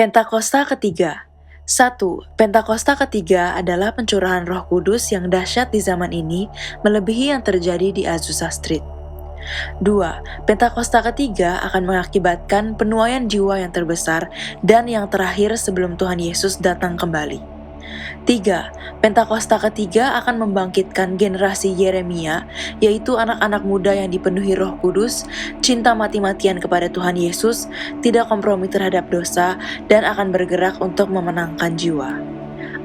Pentakosta ketiga. 1. Pentakosta ketiga adalah pencurahan Roh Kudus yang dahsyat di zaman ini, melebihi yang terjadi di Azusa Street. 2. Pentakosta ketiga akan mengakibatkan penuaian jiwa yang terbesar dan yang terakhir sebelum Tuhan Yesus datang kembali. 3. Pentakosta ketiga akan membangkitkan generasi Yeremia, yaitu anak-anak muda yang dipenuhi Roh Kudus, cinta mati-matian kepada Tuhan Yesus, tidak kompromi terhadap dosa, dan akan bergerak untuk memenangkan jiwa.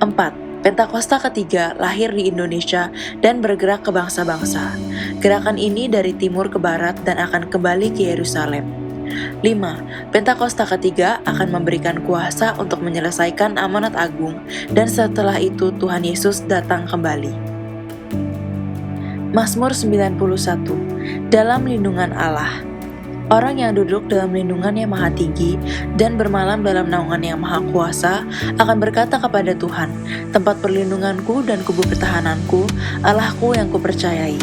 4. Pentakosta ketiga lahir di Indonesia dan bergerak ke bangsa-bangsa. Gerakan ini dari timur ke barat dan akan kembali ke Yerusalem. 5. Pentakosta ketiga akan memberikan kuasa untuk menyelesaikan amanat agung, dan setelah itu Tuhan Yesus datang kembali. Mazmur 91. Dalam lindungan Allah. Orang yang duduk dalam lindungan yang maha tinggi dan bermalam dalam naungan yang maha kuasa akan berkata kepada Tuhan, tempat perlindunganku dan kubu pertahananku, Allahku yang kupercayai.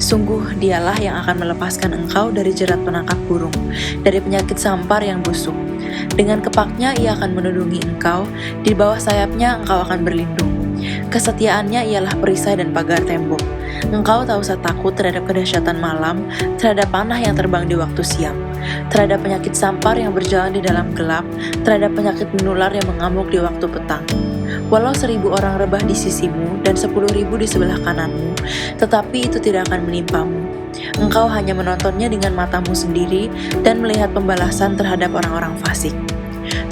Sungguh dialah yang akan melepaskan engkau dari jerat penangkap burung, dari penyakit sampar yang busuk. Dengan kepaknya ia akan melindungi engkau, di bawah sayapnya engkau akan berlindung. Kesetiaannya ialah perisai dan pagar tembok. Engkau tak usah takut terhadap kedahsyatan malam, terhadap panah yang terbang di waktu siang, terhadap penyakit sampar yang berjalan di dalam gelap, terhadap penyakit menular yang mengamuk di waktu petang. Walau 1.000 orang rebah di sisimu dan 10.000 di sebelah kananmu, tetapi itu tidak akan menimpamu. Engkau hanya menontonnya dengan matamu sendiri dan melihat pembalasan terhadap orang-orang fasik.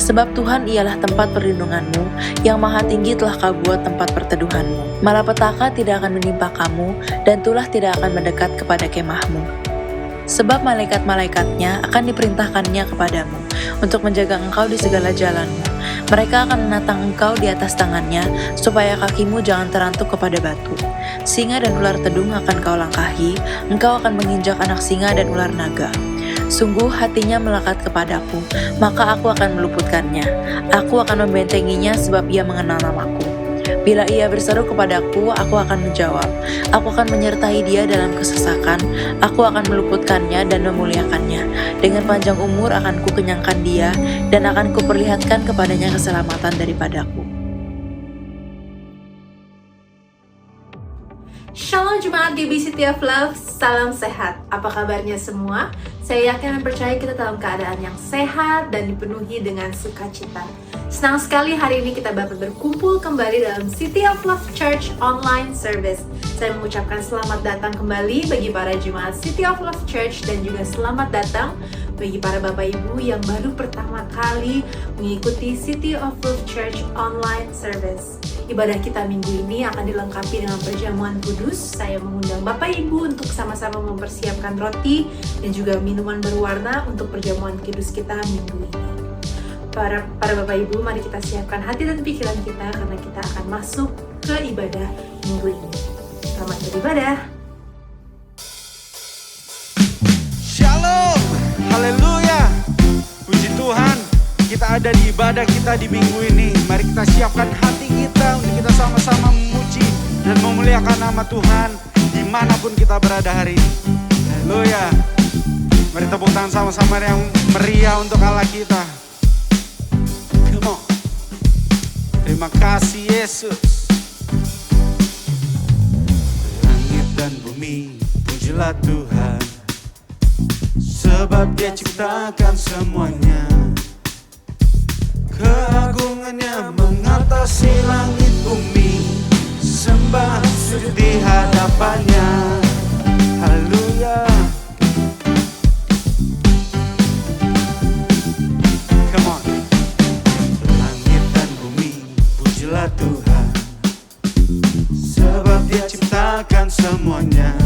Sebab Tuhan ialah tempat perlindunganmu, yang maha tinggi telah kau buat tempat perteduhanmu. Malapetaka tidak akan menimpa kamu, dan tulah tidak akan mendekat kepada kemahmu. Sebab malaikat-malaikatnya akan diperintahkannya kepadamu, untuk menjaga engkau di segala jalanmu. Mereka akan menatang engkau di atas tangannya, supaya kakimu jangan terantuk kepada batu. Singa dan ular tedung akan kau langkahi, engkau akan menginjak anak singa dan ular naga. Sungguh hatinya melekat kepadaku, maka aku akan meluputkannya. Aku akan membentenginya sebab ia mengenal namaku. Bila ia berseru kepadaku, aku akan menjawab. Aku akan menyertai dia dalam kesesakan. Aku akan meluputkannya dan memuliakannya. Dengan panjang umur akan kukenyangkan dia, dan akan kuperlihatkan kepadanya keselamatan daripadaku. Shalom Jemaat GB City of Love, salam sehat. Apa kabarnya semua? Saya yakin dan percaya kita dalam keadaan yang sehat dan dipenuhi dengan sukacita. Senang sekali hari ini kita dapat berkumpul kembali dalam City of Love Church online service. Saya mengucapkan selamat datang kembali bagi para jemaat City of Love Church dan juga selamat datang bagi para Bapak Ibu yang baru pertama kali mengikuti City of Love Church online service. Ibadah kita minggu ini akan dilengkapi dengan perjamuan kudus. Saya mengundang Bapak Ibu untuk sama-sama mempersiapkan roti dan juga minuman berwarna untuk perjamuan kudus kita minggu ini. Para Bapak Ibu, mari kita siapkan hati dan pikiran kita karena kita akan masuk ke ibadah minggu ini. Selamat beribadah. Shalom, haleluya. Puji Tuhan, kita ada di ibadah kita di minggu ini. Mari kita siapkan hati kita untuk kita sama-sama memuji dan memuliakan nama Tuhan dimanapun kita berada hari ini. Haleluya. Mari tepuk tangan sama-sama yang meriah untuk Allah kita. Come on. Terima kasih Yesus. Langit dan bumi, pujilah Tuhan, sebab Dia ciptakan semuanya. Keagungannya mengatasi langit bumi, sembah sujud di hadapannya. Haleluya. Come on. Langit dan bumi, pujilah Tuhan, sebab Dia ciptakan semuanya.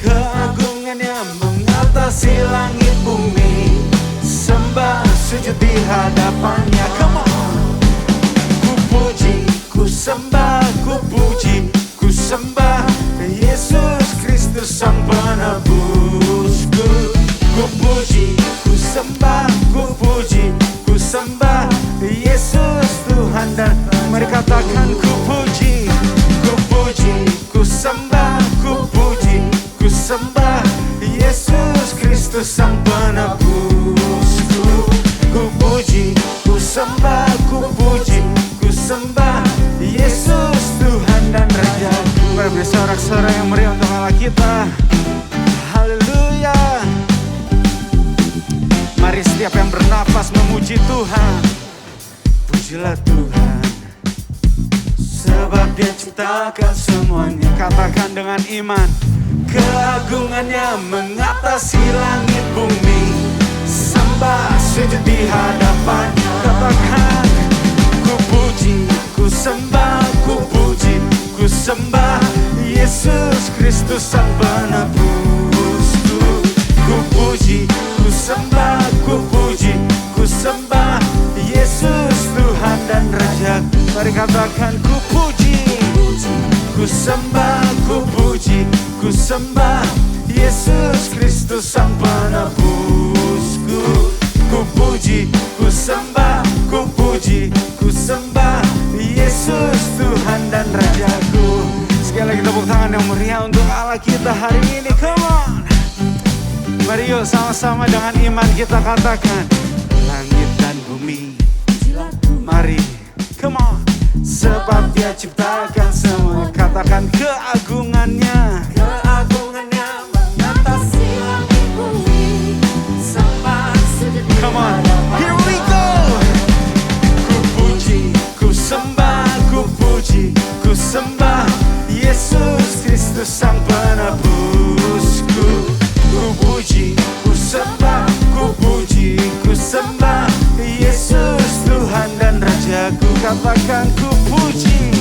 Keagungannya mengatasi langit bumi, sembah sujud di hadapannya. Come on. Ku puji, ku sembah, ku puji, ku sembah Yesus Kristus Sang Penebusku. Ku puji, ku sembah, ku puji, ku sembah Yesus Tuhan dan mari katakan ku puji, ku sembah, ku puji, ku sembah Yesus Kristus Sang Penebusku. Ku puji Beri sorak-sorai yang meriah untuk Allah kita. Haleluya. Mari setiap yang bernafas memuji Tuhan. Pujilah Tuhan, sebab Dia ciptakan semuanya. Katakan dengan iman, keagungannya mengatasi langit bumi. Sembah sujud di hadapannya. Katakan, ku puji, ku sembah, ku puji, ku sembah Yesus Kristus Sang Penebusku. Ku puji, ku sembah, ku puji, ku sembah Yesus Tuhan dan Raja. Mari katakan, ku puji, ku sembah, ku puji, ku sembah Yesus Kristus Sang Penebusku. Ku puji, ku sembah, ku puji, ku sembah Yesus Tuhan dan Rajaku. Sekali lagi tepuk tangan yang meriah untuk Allah kita hari ini. Come on. Mari yuk sama-sama dengan iman kita katakan, langit dan bumi. Mari, come on. Sebab Dia ciptakan semua. Katakan, keagungannya, keagungannya mengatasi langit bumi. Sembah sujud. Come on, here we go. Ku puji, ku sembah, ku puji, ku sembah Yesus Kristus Sang Penebusku. Ku puji, ku sembah, ku puji, ku sembah Yesus Tuhan dan Rajaku. Katakan, ku puji,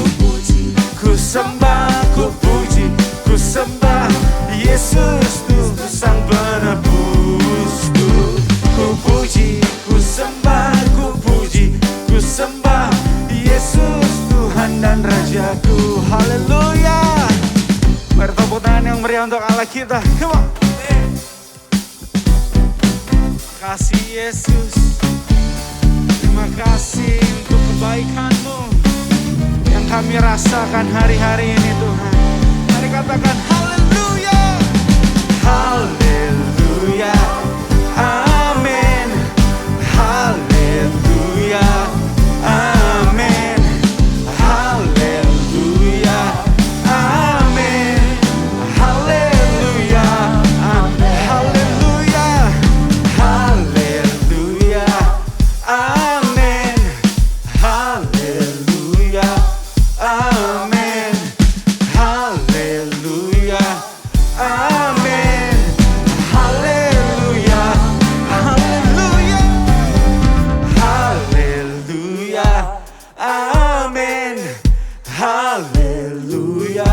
ku sembah, ku puji, ku sembah Yesus Tuhan Sang Penebusku. Ku puji, ku sembah, ku puji, ku sembah Yesus Tuhan dan Rajaku. Haleluya. Mari tepuk tangan yang meriah untuk Allah kita. Come on. Terima kasih Yesus. Terima kasih untuk kebaikan-Mu yang kami rasakan hari-hari ini Tuhan. Mari katakan haleluya. Haleluya. Amin. Haleluya. Amin. Haleluya. Amin. Haleluya. Amin. Haleluya. Haleluya. Amin. Haleluya. Amin. Haleluya. Amin. Haleluya. Haleluya. Haleluya. Amin. Haleluya.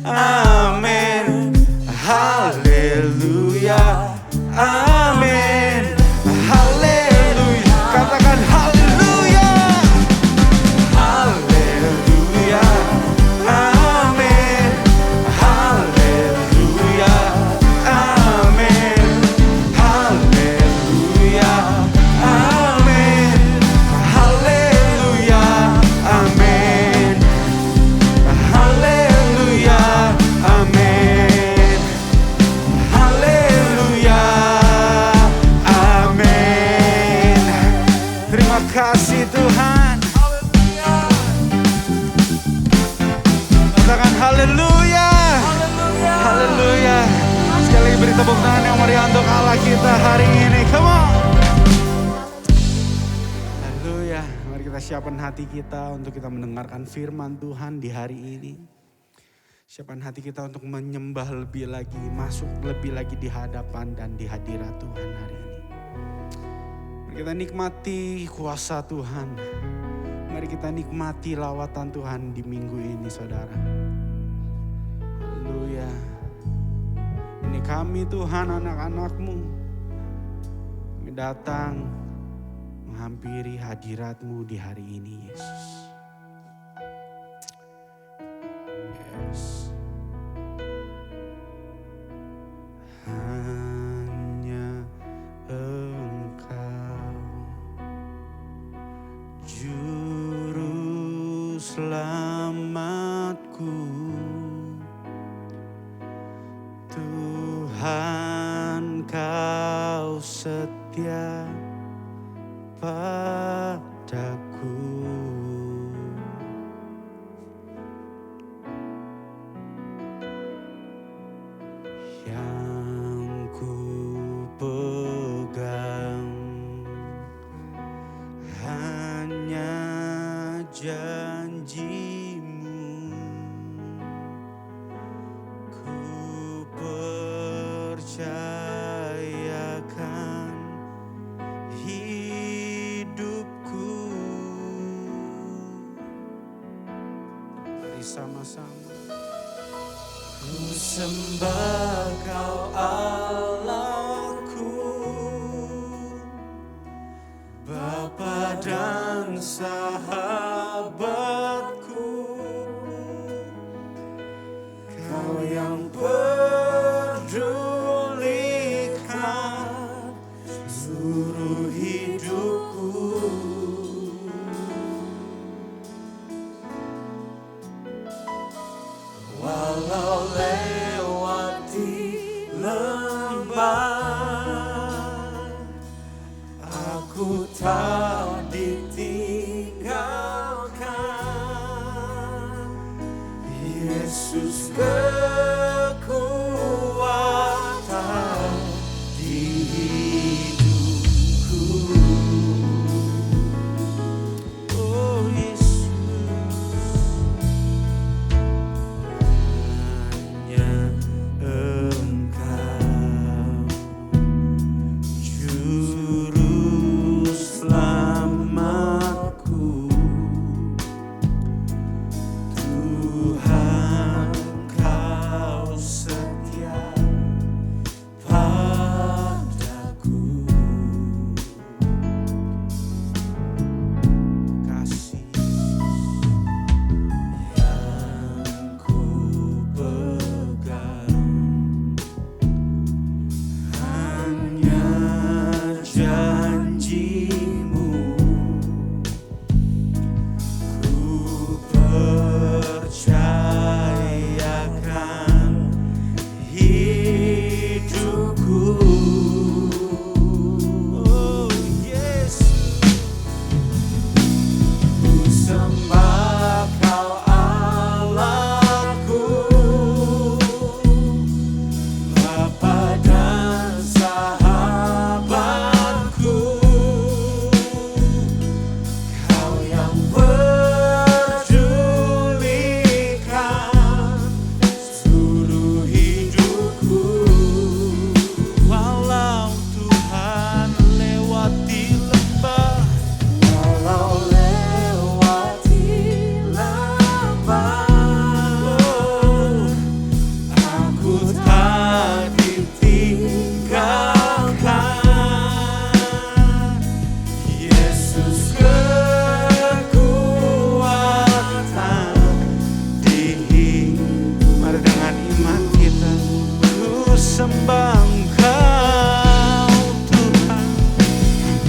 Amin. Haleluya. Amin. Haleluya. Katakan haleluya. Haleluya. Amin. Haleluya. Amin. Haleluya. Amin. Haleluya. Amin. Haleluya. Amin. Haleluya. Amin. Terima kasih Tuhan. Katakan haleluya. Haleluya. Sekali lagi beri tepuk tangan yang meriah untuk Allah kita hari ini. Come on. Haleluya. Mari kita siapkan hati kita untuk kita mendengarkan firman Tuhan di hari ini. Siapkan hati kita untuk menyembah lebih lagi, masuk lebih lagi di hadapan dan di hadirat Tuhan hari ini. Mari kita nikmati kuasa Tuhan. Mari kita nikmati lawatan Tuhan di minggu ini saudara. Haleluya. Ini kami Tuhan anak-anak-Mu. Kami datang menghampiri hadirat-Mu di hari ini Yesus. Yes. Hanya Engkau Juru selamatku, Tuhan Kau setia padaku. bersama-sama. Ku sembah Kau Allahku, Bapa dan sahabatku, Kau yang pedulikan seluruh hidupku. Walau lewati lembah, aku tak ditinggalkan. Yesus kekuatan di hidupku. Oh Yesus, hanya Engkau juru selamatku. Tuhan, Kau setia padaku. Kasih yang ku pegang hanya janji-Mu. Ku percayakan hidupku. Oh Yesus, ku sembah Kau Allahku, Bapa dan sahabatku, Kau yang pedulikan seluruh hidupku. Walau Tuhan lewati lembah, walau lewati lembah, aku tak ditinggalkan. Yesus kekuatan di hidup. Mari dengan iman kita ku sembah Engkau Tuhan,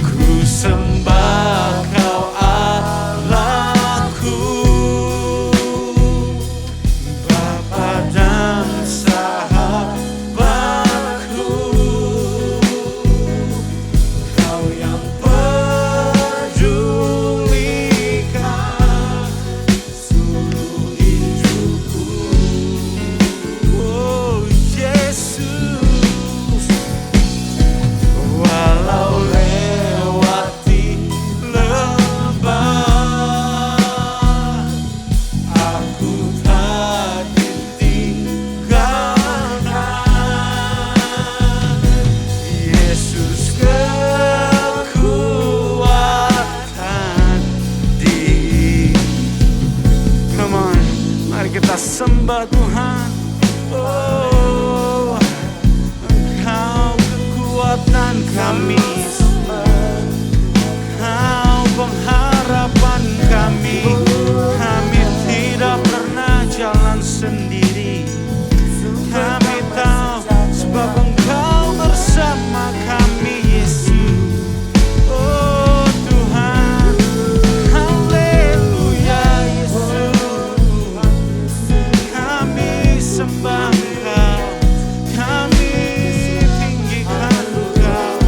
ku sembah Kau Allahku, Bapa dan sahabatku, Kau yang pedulikan seluruh hidupku. Oh Yesus, walau lewati lembah, aku tak ditinggalkan. Yesus kekuatan di. Come on, mari kita sembah Tuhan. Oh, Engkau kekuatan kami, Kau pengharapan kami. Kami tidak pernah jalan sendiri. Kami tahu sebab Engkau bersama kami, Yesus. Oh Tuhan, haleluya Yesus. Kami sembah Engkau, kami tinggikan Engkau.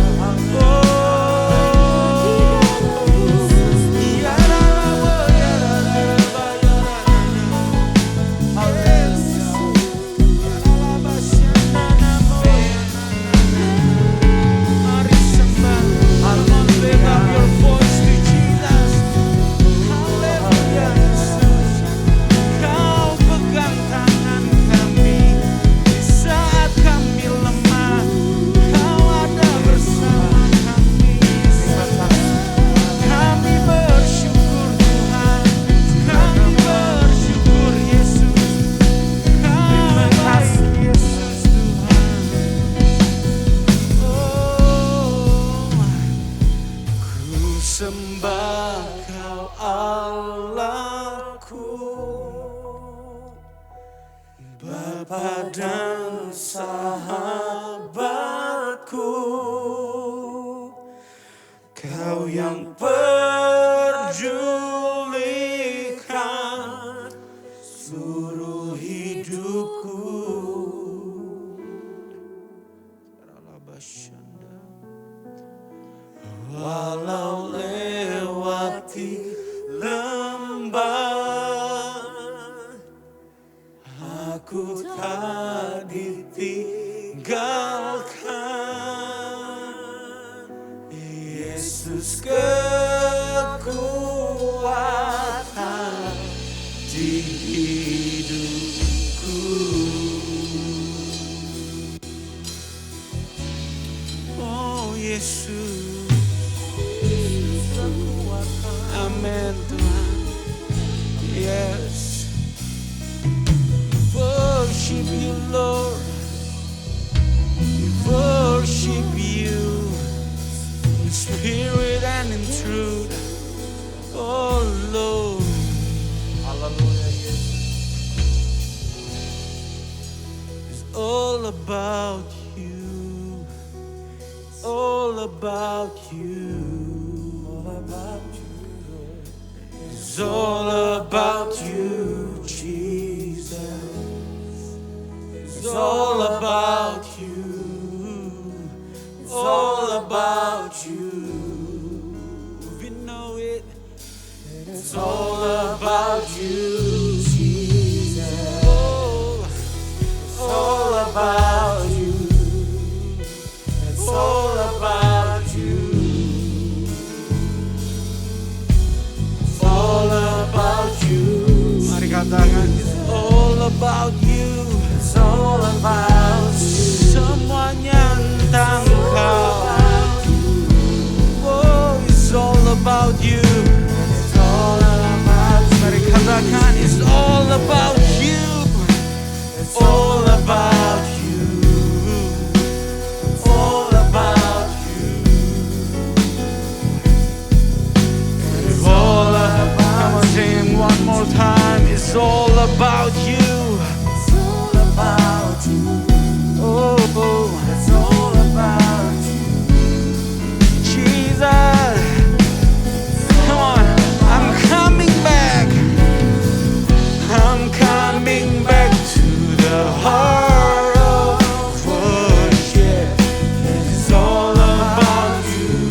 dan sahabatku, Kau yang pedulikan seluruh hidupku. Walau lewati lembah, aku tak ditinggalkan. Yesus kekuatan di hidupku. Oh Yesus, amin Tuhan. Yes, worship you Lord, we worship you in spirit and in truth. Oh Lord, hallelujah. It's all about you, all about you, all about you. It's all about you, Jesus. It's all about you. It's all about you. We know it. It's all about you, Jesus. Oh, it's all about you. It's all about you. It's all about you. Mari katakan, it's all about you. It's all about you. Semuanya tentang Kau. Oh, it's all about you. It's all about you. Mari katakan, it's all about you. It's all about you. All about you. It's all about. Come on, sing one more time. It's all about you. It's all about you. Oh, it's all about you, Jesus. Come on, I'm coming back. I'm coming back to the heart of worship. It's all about you.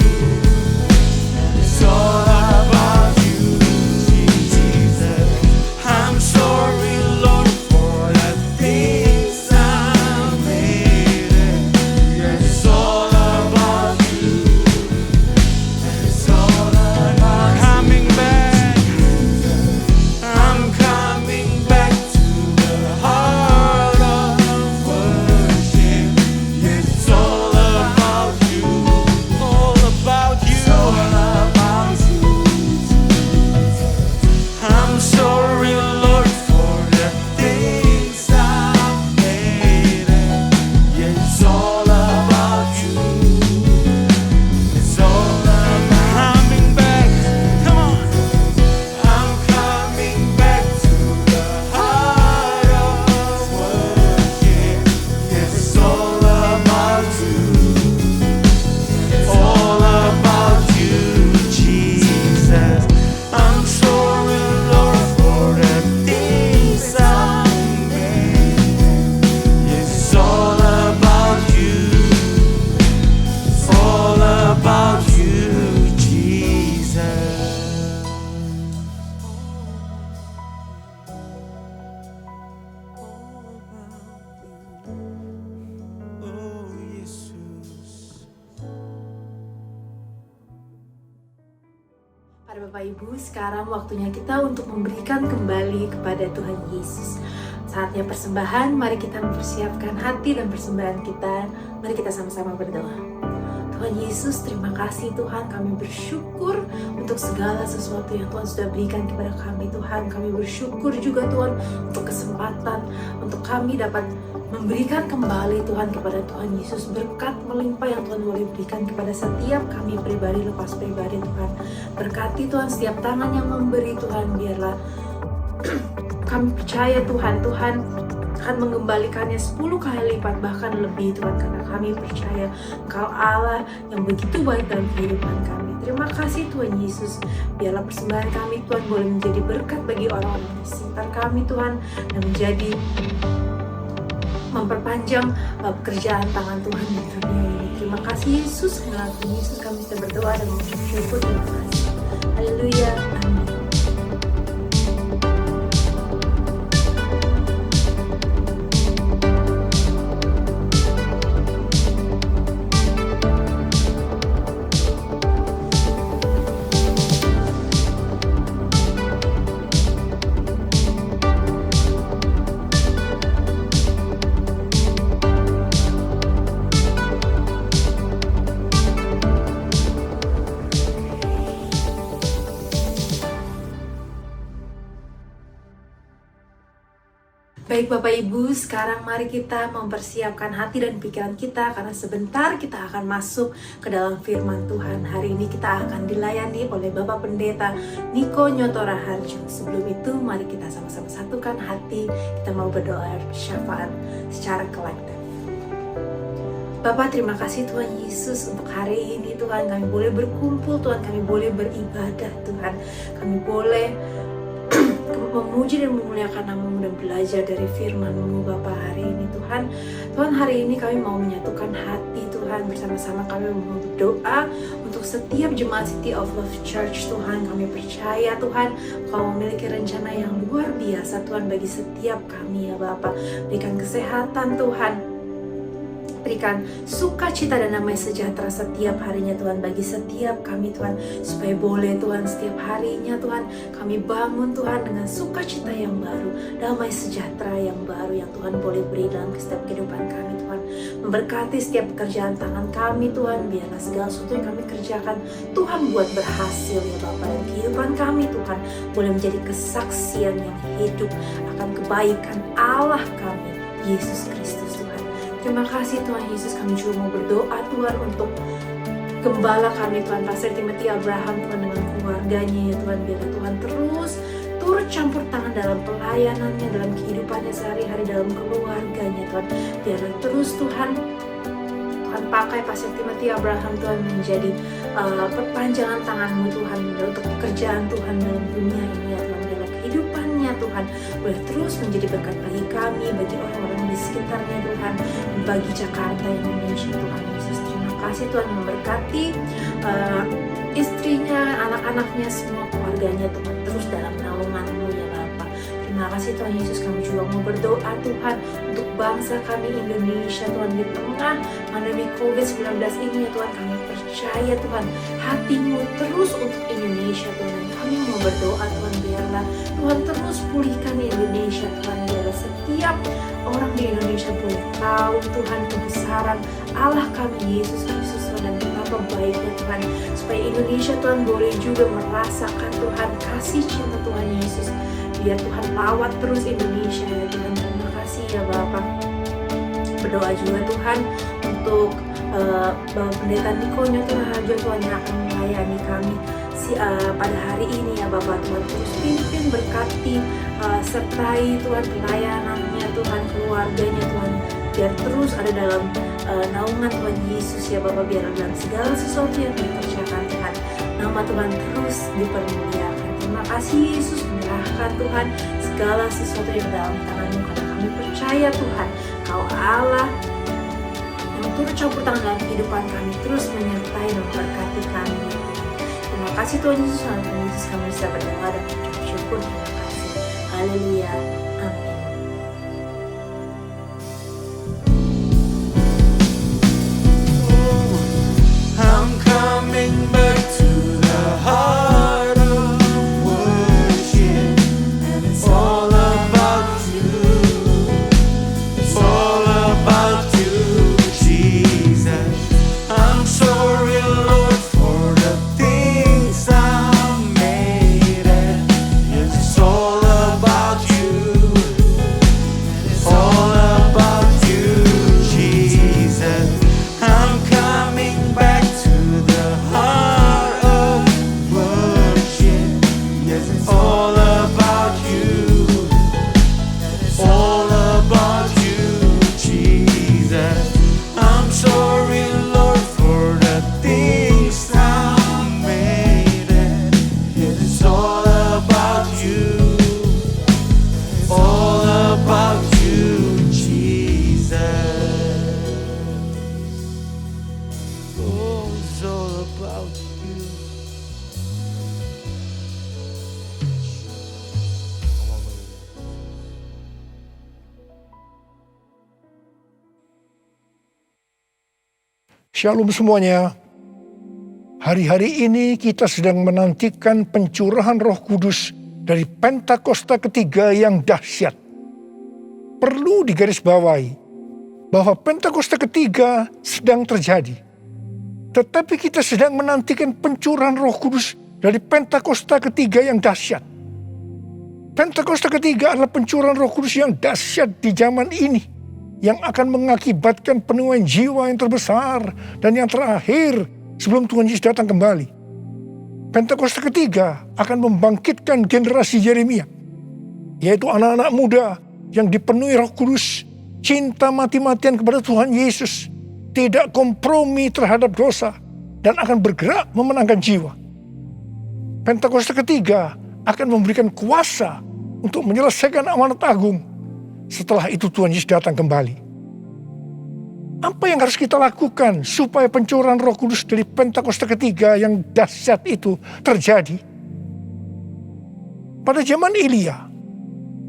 It's all about you, Jesus. I'm sorry, Lord, for the things I made. It's all about you. It's all about coming back. I'm coming back to the heart of worship. It's all about you. All about you. It's all about you. I'm sorry, Lord, for the things I've made. It's all about you. It's all about coming back. Come on. I'm coming back to the heart of worship. It's all about you. All about you, Jesus. I'm sorry, Lord, for the things I made. It's all about you. It's all about you, Jesus. Oh, Jesus. Para Bapak Ibu, sekarang waktunya kita untuk memberikan kembali kepada Tuhan Yesus. Saatnya persembahan, mari kita mempersiapkan hati dan persembahan kita. Mari kita sama-sama berdoa. Tuhan Yesus, terima kasih Tuhan, kami bersyukur untuk segala sesuatu yang Tuhan sudah berikan kepada kami Tuhan. Kami bersyukur juga Tuhan untuk kesempatan untuk kami dapat memberikan kembali Tuhan kepada Tuhan Yesus, berkat melimpah yang Tuhan boleh berikan kepada setiap kami pribadi lepas pribadi Tuhan. Berkati Tuhan setiap tangan yang memberi Tuhan, biarlah kami percaya Tuhan akan mengembalikannya 10 kali lipat bahkan lebih Tuhan, karena kami percaya Engkau Allah yang begitu baik dalam kehidupan kami. Terima kasih Tuhan Yesus, biarlah persembahan kami Tuhan boleh menjadi berkat bagi orang-orang di sekitar kami Tuhan, dan menjadi memperpanjang pekerjaan tangan Tuhan di dunia ini. Terima kasih Yesus, dalam nama Yesus kami sudah berdoa dan mengucap syukur. Terima kasih. Haleluya. Amin. Baik Bapak Ibu, sekarang mari kita mempersiapkan hati dan pikiran kita, karena sebentar kita akan masuk ke dalam firman Tuhan. Hari ini kita akan dilayani oleh Bapak Pendeta Niko Nyoto Raharjo. Sebelum itu mari kita sama-sama satukan hati, kita mau berdoa syafaat secara kolektif. Bapak, terima kasih Tuhan Yesus untuk hari ini Tuhan, kami boleh berkumpul Tuhan, kami boleh beribadah Tuhan, kami boleh memuji dan memuliakan nama-Mu dan belajar dari firman-Mu Bapa hari ini Tuhan. Tuhan, hari ini kami mau menyatukan hati Tuhan, bersama-sama kami mau berdoa untuk setiap jemaat City of Love Church Tuhan. Kami percaya Tuhan Kau memiliki rencana yang luar biasa Tuhan bagi setiap kami ya Bapa. Berikan kesehatan Tuhan, berikan sukacita dan damai sejahtera setiap harinya Tuhan bagi setiap kami Tuhan, supaya boleh Tuhan setiap harinya Tuhan kami bangun Tuhan dengan sukacita yang baru, damai sejahtera yang baru yang Tuhan boleh beri dalam setiap kehidupan kami Tuhan. Memberkati setiap pekerjaan tangan kami Tuhan, biarlah segala sesuatu yang kami kerjakan Tuhan buat berhasil ya Bapak, dan kehidupan kami Tuhan boleh menjadi kesaksian yang hidup akan kebaikan Allah kami Yesus Kristus Tuhan. Terima kasih Tuhan Yesus, kami juga mau berdoa Tuhan untuk gembala kami Tuhan, Pastor Timothy Abraham Tuhan dengan keluarganya ya Tuhan. Biarlah Tuhan terus turut campur tangan dalam pelayanannya, dalam kehidupannya sehari-hari, dalam keluarganya Tuhan. Biarlah terus Tuhan pakai Pastor Timothy Abraham Tuhan menjadi perpanjangan tangan-Mu Tuhan untuk pekerjaan Tuhan dalam dunia ini ya Tuhan. Dalam kehidupannya Tuhan boleh terus menjadi berkat bagi kami, bagi orang-orang di sekitarnya Tuhan, bagi Jakarta, Indonesia Tuhan Yesus. Terima kasih Tuhan, memberkati istrinya, anak-anaknya, semua keluarganya Tuhan, terus dalam naungan-Mu ya Bapa. Terima kasih Tuhan Yesus, kami juga mau berdoa Tuhan untuk bangsa kami Indonesia Tuhan, di tengah pandemi COVID-19 ini ya Tuhan. Kami percaya Tuhan hati-Mu terus untuk Indonesia Tuhan, dan kami mau berdoa Tuhan, biarlah Tuhan terus pulihkan Indonesia Tuhan. Biarlah setiap orang di Indonesia boleh tahu Tuhan kebesaran Allah kami Yesus Kristus dan betapa baiknya Tuhan, supaya Indonesia Tuhan boleh juga merasakan Tuhan kasih cinta Tuhan Yesus. Biar Tuhan lawat terus Indonesia ya Tuhan. Terima kasih ya Bapak. Berdoa juga Tuhan untuk Bapak Pendeta Niko Nyoto Raharjo Tuhan, yang akan melayani kami pada hari ini ya Bapak. Tuhan terus pimpin, berkati, sertai Tuhan pelayanannya Tuhan, keluarganya Tuhan, biar terus ada dalam naungan Tuhan Yesus ya Bapak. Biar dalam segala sesuatu yang dikerjakan Tuhan, nama Tuhan terus dipermuliakan. Terima kasih Yesus, menyerahkan Tuhan segala sesuatu yang dalam tangan-Mu, karena kami percaya Tuhan Kau Allah yang turut campur tangan dalam kehidupan kami, terus menyertai dan memberkati kami. Terima kasih Tuhan Yesus, dalam Yesus kami bisa berdoa dan mengucap syukur. Terima kasih. Haleluya. Amin. I'm coming back to the heart of worship, and it's all about you. It's all about you, Jesus. I'm sorry, Lord, for the things I made, and it's all about you. Shalom semuanya. Hari-hari ini kita sedang menantikan pencurahan Roh Kudus dari Pentakosta ketiga yang dahsyat. Perlu digarisbawahi bahwa Pentakosta ketiga sedang terjadi. Tetapi kita sedang menantikan pencurahan Roh Kudus dari Pentakosta ketiga yang dahsyat. Pentakosta ketiga adalah pencurahan Roh Kudus yang dahsyat di zaman ini, yang akan mengakibatkan penuaian jiwa yang terbesar dan yang terakhir sebelum Tuhan Yesus datang kembali. Pentakosta ketiga akan membangkitkan generasi Yeremia, yaitu anak-anak muda yang dipenuhi Roh Kudus, cinta mati-matian kepada Tuhan Yesus, tidak kompromi terhadap dosa, dan akan bergerak memenangkan jiwa. Pentakosta ketiga akan memberikan kuasa untuk menyelesaikan amanat agung. Setelah itu Tuhan Yesus datang kembali. Apa yang harus kita lakukan supaya pencurahan Roh Kudus dari Pentakosta ketiga yang dahsyat itu terjadi? Pada zaman Elia,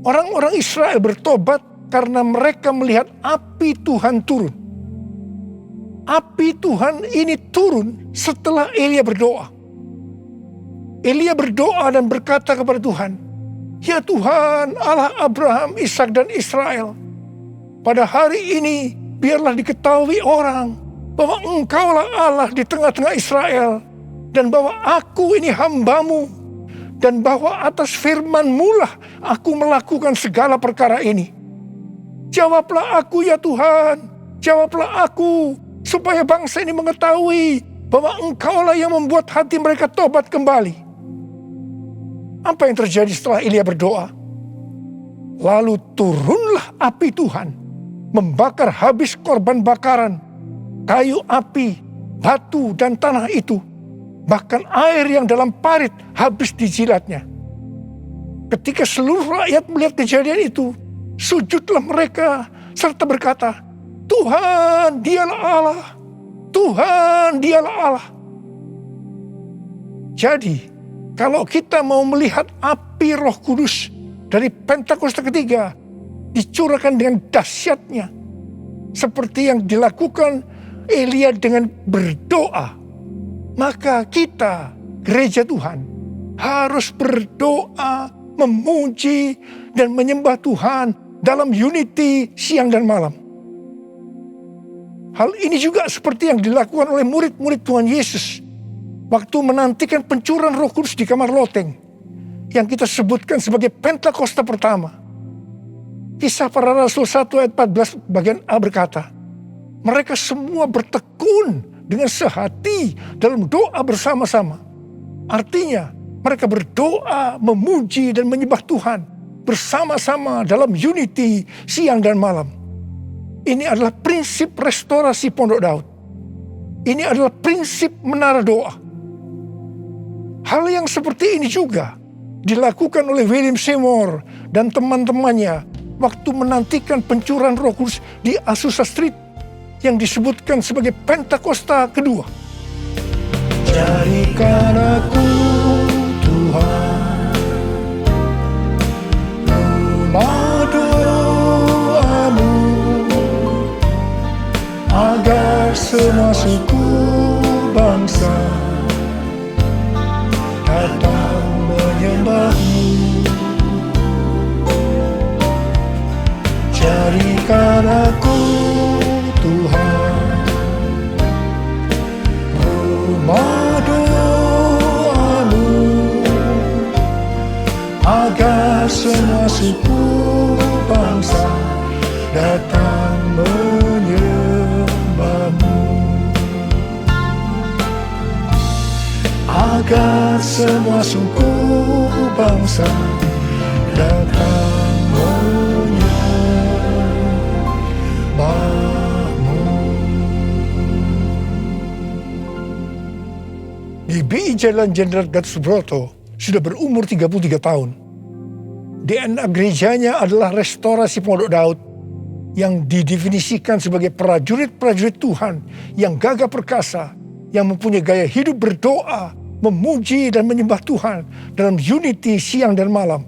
orang-orang Israel bertobat karena mereka melihat api Tuhan turun. Api Tuhan ini turun setelah Elia berdoa. Elia berdoa dan berkata kepada Tuhan, "Ya Tuhan, Allah Abraham, Ishak dan Israel, pada hari ini biarlah diketahui orang bahwa Engkaulah Allah di tengah-tengah Israel, dan bahwa aku ini hamba-Mu, dan bahwa atas firman-Mu lah aku melakukan segala perkara ini. Jawablah aku ya Tuhan, jawablah aku, supaya bangsa ini mengetahui bahwa Engkaulah yang membuat hati mereka tobat kembali." Apa yang terjadi setelah Elia berdoa? Lalu turunlah api Tuhan, membakar habis korban bakaran, kayu api, batu dan tanah itu. Bahkan air yang dalam parit habis dijilatnya. Ketika seluruh rakyat melihat kejadian itu, sujudlah mereka serta berkata, "Tuhan, dialah Allah. Tuhan, dialah Allah." Jadi, kalau kita mau melihat api Roh Kudus dari Pentakosta ketiga dicurahkan dengan dahsyatnya, seperti yang dilakukan Elia dengan berdoa, maka kita, gereja Tuhan, harus berdoa, memuji, dan menyembah Tuhan dalam unity siang dan malam. Hal ini juga seperti yang dilakukan oleh murid-murid Tuhan Yesus waktu menantikan pencurahan Roh Kudus di kamar loteng, yang kita sebutkan sebagai Pentakosta pertama. Kisah Para Rasul 1 ayat 14 bagian A berkata, mereka semua bertekun dengan sehati dalam doa bersama-sama. Artinya mereka berdoa, memuji dan menyembah Tuhan bersama-sama dalam unity siang dan malam. Ini adalah prinsip restorasi Pondok Daud. Ini adalah prinsip menara doa. Hal yang seperti ini juga dilakukan oleh William Seymour dan teman-temannya waktu menantikan pencurahan Roh Kudus di Azusa Street yang disebutkan sebagai Pentakosta kedua. Jadikan aku Tuhan rumah doamu, agar semua suku bangsa datang menyembahmu. Jadikan aku Tuhan rumah doamu, agar semua suku bangsa datang menyembahmu. Agar semua suku bangsa datang menyembahmu. GBI Jalan Jenderal Gatot Subroto sudah berumur 33 tahun. DNA gerejanya adalah restorasi Pondok Daud yang didefinisikan sebagai prajurit-prajurit Tuhan yang gagah perkasa, yang mempunyai gaya hidup berdoa, memuji dan menyembah Tuhan dalam unity siang dan malam,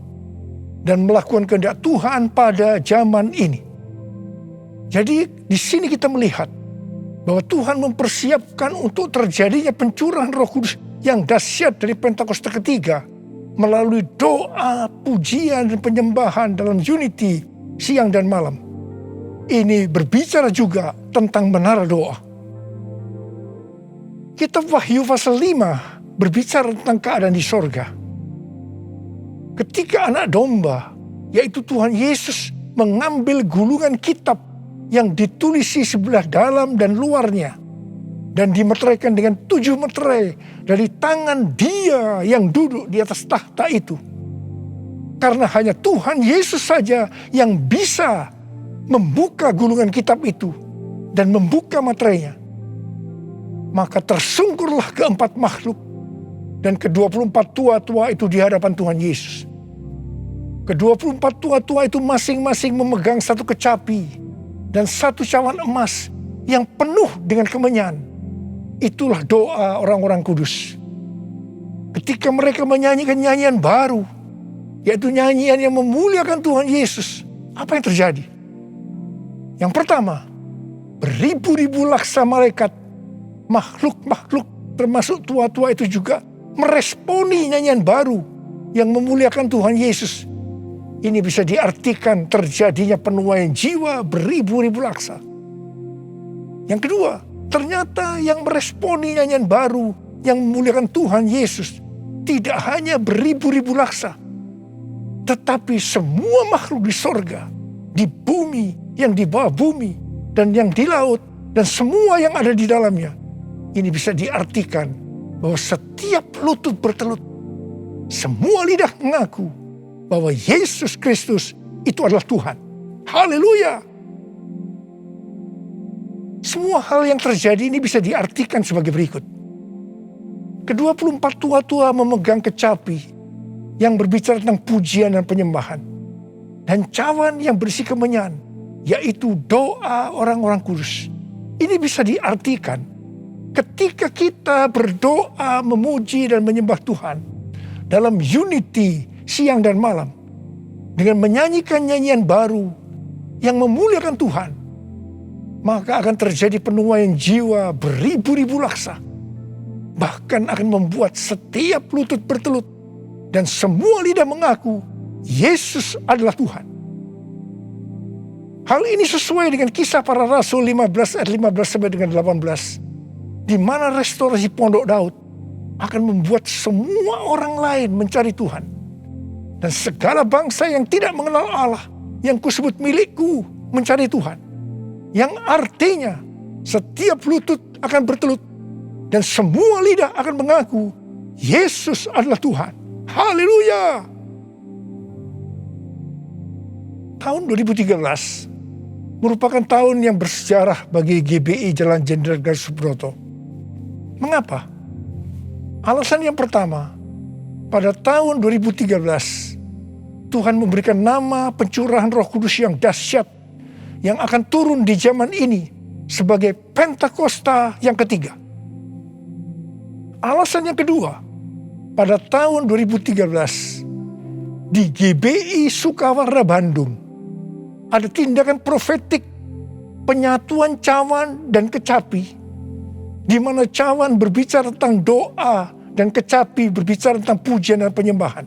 dan melakukan kehendak Tuhan pada zaman ini. Jadi di sini kita melihat bahwa Tuhan mempersiapkan untuk terjadinya pencurahan Roh Kudus yang dahsyat dari Pentakosta ketiga melalui doa, pujian, dan penyembahan dalam unity siang dan malam. Ini berbicara juga tentang menara doa. Kitab Wahyu pasal 5 berbicara tentang keadaan di sorga. Ketika anak domba, yaitu Tuhan Yesus, mengambil gulungan kitab yang ditulisi sebelah dalam dan luarnya, dan dimeteraikan dengan 7 meterai dari tangan Dia yang duduk di atas tahta itu. Karena hanya Tuhan Yesus saja yang bisa membuka gulungan kitab itu dan membuka meterainya. Maka tersungkurlah keempat makhluk dan ke-24 tua-tua itu di hadapan Tuhan Yesus. Ke-24 tua-tua itu masing-masing memegang satu kecapi dan satu cawan emas yang penuh dengan kemenyan. Itulah doa orang-orang kudus. Ketika mereka menyanyikan nyanyian baru, yaitu nyanyian yang memuliakan Tuhan Yesus, apa yang terjadi? Yang pertama, beribu-ribu laksa malaikat, makhluk-makhluk termasuk tua-tua itu juga meresponi nyanyian baru yang memuliakan Tuhan Yesus. Ini bisa diartikan terjadinya penuaian jiwa beribu-ribu laksa. Yang kedua, ternyata yang meresponi nyanyian baru yang memuliakan Tuhan Yesus tidak hanya beribu-ribu laksa, tetapi semua makhluk di sorga, di bumi, yang di bawah bumi, dan yang di laut, dan semua yang ada di dalamnya. Ini bisa diartikan bahwa setiap lutut bertelut, semua lidah mengaku bahwa Yesus Kristus itu adalah Tuhan. Haleluya! Semua hal yang terjadi ini bisa diartikan sebagai berikut. Ke-24 tua-tua memegang kecapi yang berbicara tentang pujian dan penyembahan. Dan cawan yang berisi kemenyan, yaitu doa orang-orang kudus. Ini bisa diartikan ketika kita berdoa, memuji dan menyembah Tuhan dalam unity siang dan malam, dengan menyanyikan nyanyian baru yang memuliakan Tuhan, maka akan terjadi penuaian jiwa beribu-ribu laksa. Bahkan akan membuat setiap lutut bertelut dan semua lidah mengaku Yesus adalah Tuhan. Hal ini sesuai dengan Kisah Para Rasul 15 ayat 15 sampai dengan 18, di mana restorasi Pondok Daud akan membuat semua orang lain mencari Tuhan. Dan segala bangsa yang tidak mengenal Allah, yang kusebut milikku, mencari Tuhan. Yang artinya setiap lutut akan bertelut dan semua lidah akan mengaku Yesus adalah Tuhan. Haleluya! Tahun 2013 merupakan tahun yang bersejarah bagi GBI Jalan Jenderal Gatot Subroto. Mengapa? Alasan yang pertama, pada tahun 2013, Tuhan memberikan nama pencurahan Roh Kudus yang dahsyat yang akan turun di zaman ini sebagai Pentakosta yang ketiga. Alasan yang kedua, pada tahun 2013 di GBI Sukawarna Bandung ada tindakan profetik penyatuan cawan dan kecapi, di mana cawan berbicara tentang doa dan kecapi berbicara tentang pujian dan penyembahan.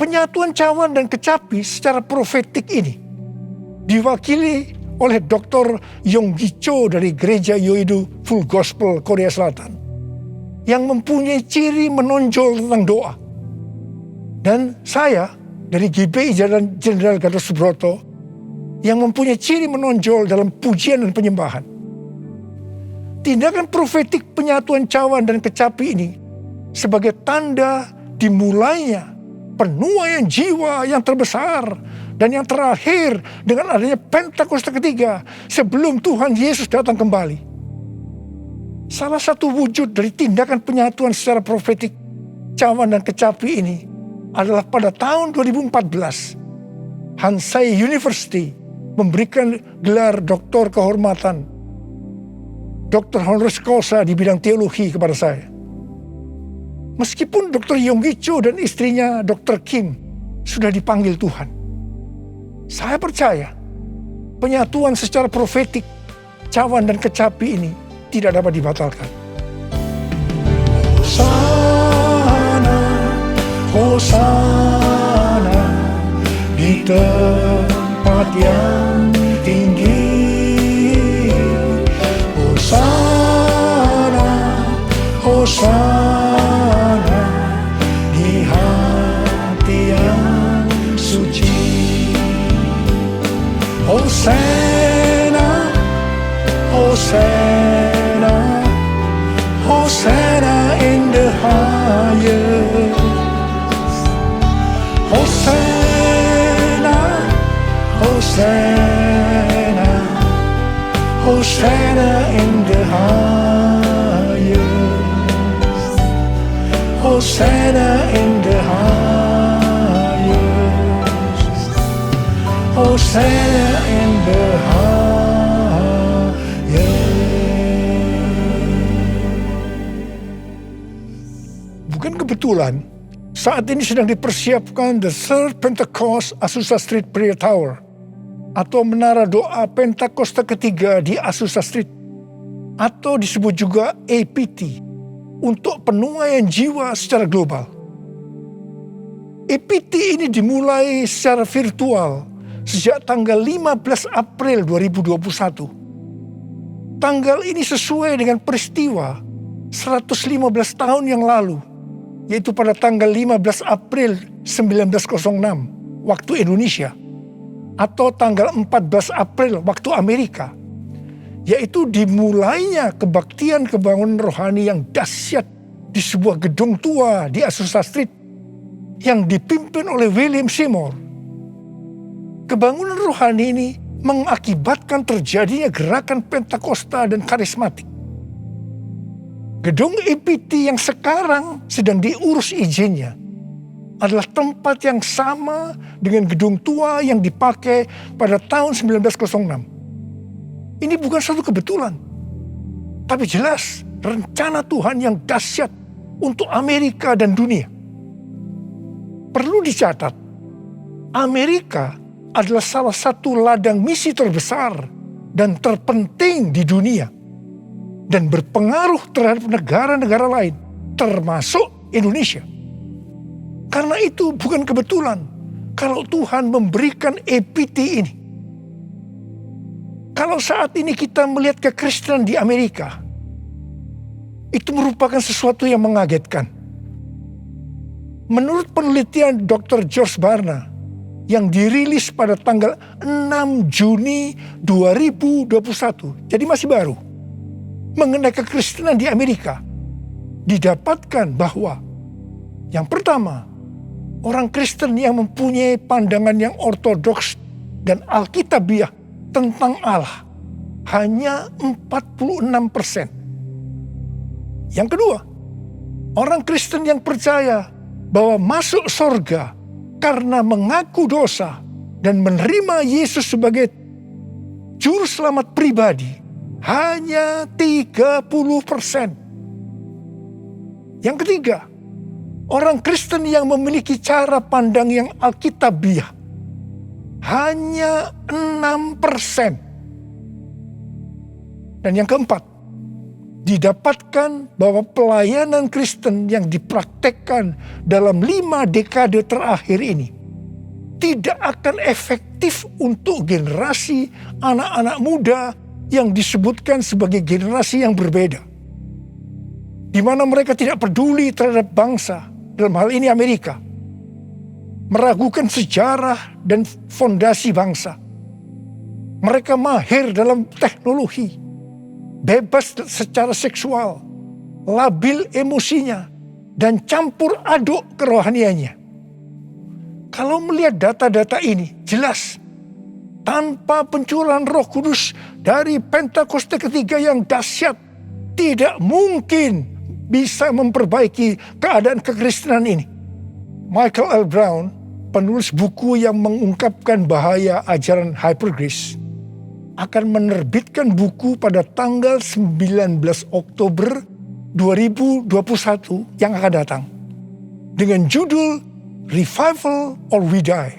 Penyatuan cawan dan kecapi secara profetik ini diwakili oleh Dr. Yonggi Cho dari Gereja Yoido Full Gospel Korea Selatan yang mempunyai ciri menonjol tentang doa. Dan saya dari GBI Jalan Jenderal Gatot Subroto yang mempunyai ciri menonjol dalam pujian dan penyembahan. Tindakan profetik penyatuan cawan dan kecapi ini sebagai tanda dimulainya penuaian jiwa yang terbesar dan yang terakhir dengan adanya Pentakosta ketiga sebelum Tuhan Yesus datang kembali. Salah satu wujud dari tindakan penyatuan secara profetik cawan dan kecapi ini adalah pada tahun 2014 Hansai University memberikan gelar doktor kehormatan Dr. Honoris Causa di bidang teologi kepada saya. Meskipun Dr. Yonggi Cho dan istrinya Dr. Kim sudah dipanggil Tuhan, saya percaya penyatuan secara profetik cawan dan kecapi ini tidak dapat dibatalkan. Hosana, Hosana di tempat yang tinggi. Hosana, Hosana di hati yang suci. Hosana, Hosana, Hosana in the highest. Hosana, Hosana, Hosana in the highest. Hosana in the highest. Hosana in the highest. Bukan kebetulan saat ini sedang dipersiapkan The Third Pentecost Azusa Street Prayer Tower atau menara doa Pentakosta ketiga di Azusa Street atau disebut juga APT untuk penuaian jiwa secara global. APT ini dimulai secara virtual sejak tanggal 15 April 2021. Tanggal ini sesuai dengan peristiwa 115 tahun yang lalu, yaitu pada tanggal 15 April 1906 waktu Indonesia atau tanggal 14 April waktu Amerika, yaitu dimulainya kebaktian kebangunan rohani yang dahsyat di sebuah gedung tua di Azusa Street yang dipimpin oleh William Seymour. Kebangunan rohani ini mengakibatkan terjadinya gerakan Pentakosta dan karismatik. Gedung APT yang sekarang sedang diurus izinnya adalah tempat yang sama dengan gedung tua yang dipakai pada tahun 1906. Ini bukan suatu kebetulan, tapi jelas rencana Tuhan yang dahsyat untuk Amerika dan dunia. Perlu dicatat, Amerika adalah salah satu ladang misi terbesar dan terpenting di dunia dan berpengaruh terhadap negara-negara lain, termasuk Indonesia. Karena itu bukan kebetulan kalau Tuhan memberikan APT ini. Kalau saat ini kita melihat kekristenan di Amerika, itu merupakan sesuatu yang mengagetkan. Menurut penelitian Dr. George Barna yang dirilis pada tanggal 6 Juni 2021, jadi masih baru, mengenai kekristenan di Amerika, didapatkan bahwa yang pertama, orang Kristen yang mempunyai pandangan yang ortodoks dan alkitabiah tentang Allah hanya 46%. Yang kedua, orang Kristen yang percaya bahwa masuk surga karena mengaku dosa dan menerima Yesus sebagai juru selamat pribadi hanya 30%. Yang ketiga, orang Kristen yang memiliki cara pandang yang alkitabiah hanya 6%. Dan yang keempat, didapatkan bahwa pelayanan Kristen yang dipraktekkan dalam 5 dekade terakhir ini tidak akan efektif untuk generasi anak-anak muda yang disebutkan sebagai generasi yang berbeda, di mana mereka tidak peduli terhadap bangsa, dalam hal ini Amerika, meragukan sejarah dan fondasi bangsa. Mereka mahir dalam teknologi, bebas secara seksual, labil emosinya, dan campur aduk kerohaniannya. Kalau melihat data-data ini, jelas tanpa pencurahan Roh Kudus dari Pentakosta ketiga yang dahsyat, tidak mungkin bisa memperbaiki keadaan kekristenan ini. Michael L. Brown, penulis buku yang mengungkapkan bahaya ajaran hypergrace, akan menerbitkan buku pada tanggal 19 Oktober 2021 yang akan datang dengan judul Revival or We Die.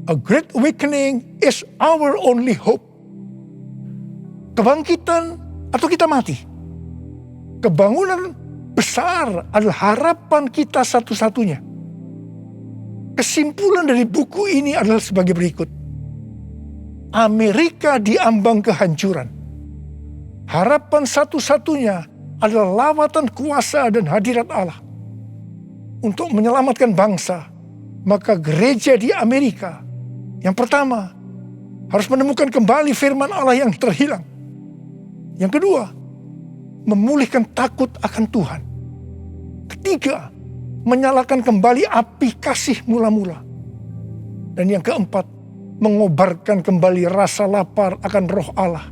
A Great Awakening is Our Only Hope. kebangkitan atau kita mati. Kebangunan besar adalah harapan kita satu-satunya. Kesimpulan dari buku ini adalah sebagai berikut. Amerika diambang kehancuran. Harapan satu-satunya adalah lawatan kuasa dan hadirat Allah. Untuk menyelamatkan bangsa, maka gereja di Amerika yang pertama harus menemukan kembali firman Allah yang terhilang. Yang kedua, memulihkan takut akan Tuhan. Ketiga, menyalakan kembali api kasih mula-mula. Dan yang keempat, mengobarkan kembali rasa lapar akan roh Allah.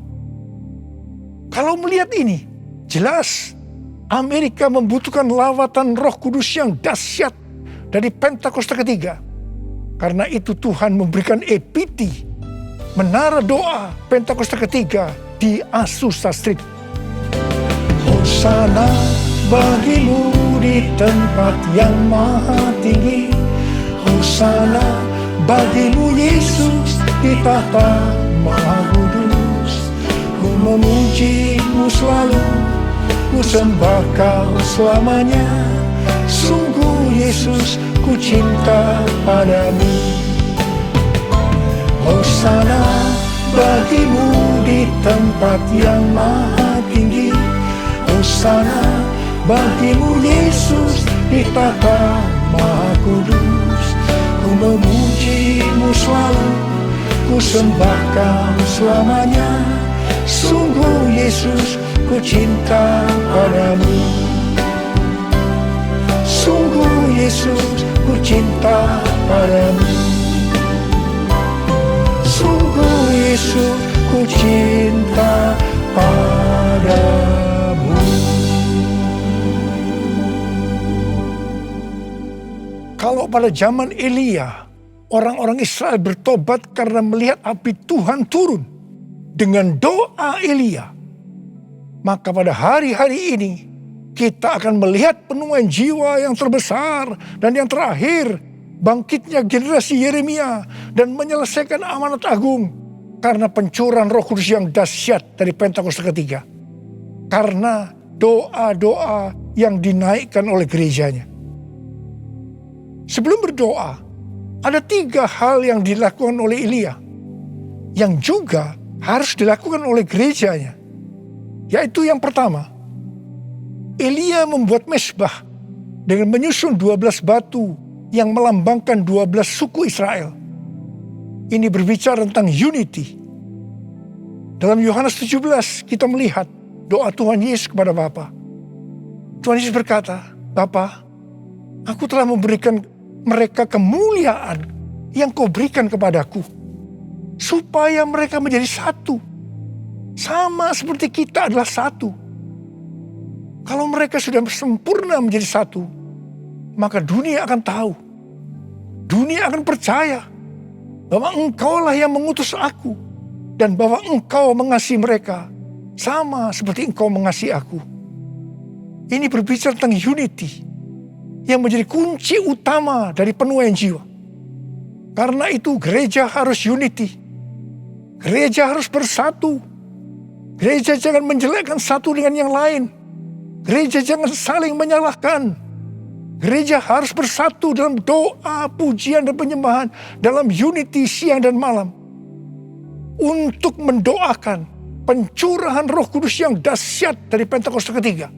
Kalau melihat ini, jelas Amerika membutuhkan lawatan Roh Kudus yang dahsyat dari Pentakosta ketiga. Karena itu Tuhan memberikan EPT, menara doa Pentakosta ketiga di Azusa Street. Hosana bagimu di tempat yang maha tinggi. Hosana bagimu Yesus di tahta maha kudus. Ku memujimu selalu, ku sembah kau selamanya. Sungguh Yesus, ku cinta padamu. Hosana bagimu di tempat yang maha tinggi. Hosana bagimu Yesus di tahta maha kudus. Ku memujimu selalu, ku sembah kau selamanya. Sungguh Yesus, ku cinta padamu. Sungguh Yesus, ku cinta padamu. Sungguh Yesus, ku cinta padamu. Kalau pada zaman Elia, orang-orang Israel bertobat karena melihat api Tuhan turun dengan doa Elia, maka pada hari-hari ini kita akan melihat penuaian jiwa yang terbesar dan yang terakhir, bangkitnya generasi Yeremia dan menyelesaikan amanat agung karena pencurahan Roh Kudus yang dahsyat dari Pentakosta ketiga. Karena doa-doa yang dinaikkan oleh gerejanya. Sebelum berdoa, ada 3 hal yang dilakukan oleh Elia yang juga harus dilakukan oleh gerejanya. Yaitu yang pertama, Elia membuat mezbah dengan menyusun 12 batu yang melambangkan 12 suku Israel. Ini berbicara tentang unity. Dalam Yohanes 17 kita melihat doa Tuhan Yesus kepada Bapa. Tuhan Yesus berkata, Bapa, aku telah memberikan mereka kemuliaan yang kau berikan kepadaku, supaya mereka menjadi satu, sama seperti kita adalah satu. Kalau mereka sudah sempurna menjadi satu, maka dunia akan tahu, dunia akan percaya bahwa engkaulah yang mengutus aku, dan bahwa engkau mengasihi mereka sama seperti engkau mengasihi aku. Ini berbicara tentang unity yang menjadi kunci utama dari penuaian jiwa. Karena itu gereja harus unity. Gereja harus bersatu. Gereja jangan menjelekkan satu dengan yang lain. Gereja jangan saling menyalahkan. Gereja harus bersatu dalam doa, pujian, dan penyembahan. Dalam unity siang dan malam. Untuk mendoakan pencurahan Roh Kudus yang dahsyat dari Pentakosta ketiga.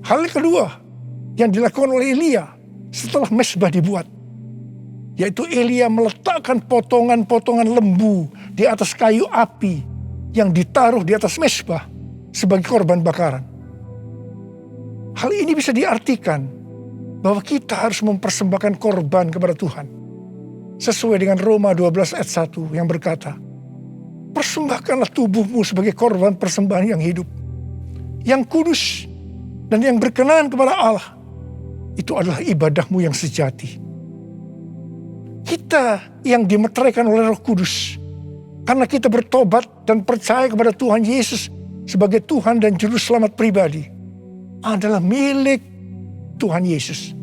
Hal kedua yang dilakukan oleh Elia setelah mezbah dibuat, yaitu Elia meletakkan potongan-potongan lembu di atas kayu api yang ditaruh di atas mezbah sebagai korban bakaran. Hal ini bisa diartikan bahwa kita harus mempersembahkan korban kepada Tuhan. Sesuai dengan Roma 12 ayat 1 yang berkata, persembahkanlah tubuhmu sebagai korban persembahan yang hidup, yang kudus, dan yang berkenan kepada Allah. Itu adalah ibadahmu yang sejati. Kita yang dimeteraikan oleh Roh Kudus, karena kita bertobat dan percaya kepada Tuhan Yesus sebagai Tuhan dan Juru Selamat pribadi, adalah milik Tuhan Yesus.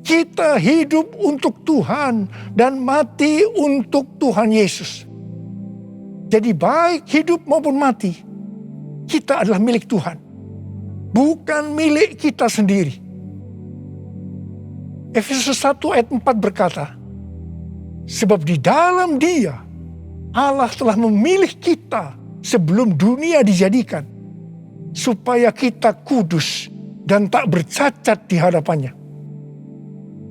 Kita hidup untuk Tuhan dan mati untuk Tuhan Yesus. Jadi baik hidup maupun mati, kita adalah milik Tuhan. Bukan milik kita sendiri. Efesus 1 ayat 4 berkata, sebab di dalam Dia, Allah telah memilih kita sebelum dunia dijadikan, supaya kita kudus dan tak bercacat di hadapannya.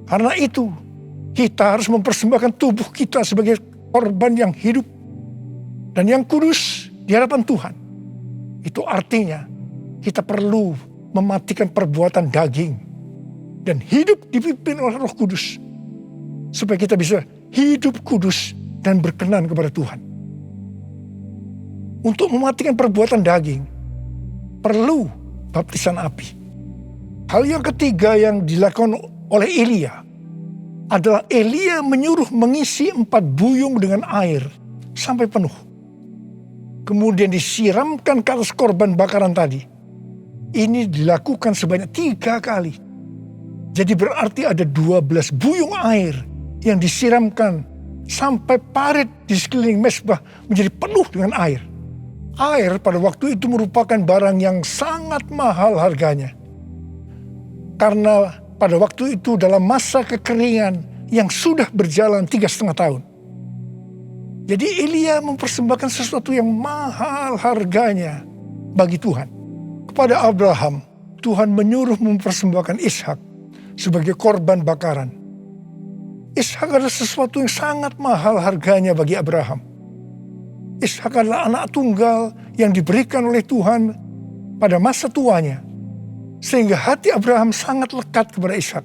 Karena itu, kita harus mempersembahkan tubuh kita sebagai korban yang hidup dan yang kudus di hadapan Tuhan. Itu artinya kita perlu mematikan perbuatan daging dan hidup dipimpin oleh Roh Kudus, supaya kita bisa hidup kudus dan berkenan kepada Tuhan. Untuk mematikan perbuatan daging, perlu baptisan api. Hal yang ketiga yang dilakukan oleh Elia adalah Elia menyuruh mengisi 4 buyung dengan air sampai penuh. Kemudian disiramkan ke atas korban bakaran tadi. Ini dilakukan sebanyak 3 kali. Jadi berarti ada 12 buyung air yang disiramkan sampai parit di sekeliling mezbah menjadi penuh dengan air. Air pada waktu itu merupakan barang yang sangat mahal harganya. Karena pada waktu itu dalam masa kekeringan yang sudah berjalan 3,5 tahun. Jadi Elia mempersembahkan sesuatu yang mahal harganya bagi Tuhan. Kepada Abraham, Tuhan menyuruh mempersembahkan Ishak sebagai korban bakaran. Ishak adalah sesuatu yang sangat mahal harganya bagi Abraham. Ishak adalah anak tunggal yang diberikan oleh Tuhan pada masa tuanya, sehingga hati Abraham sangat lekat kepada Ishak.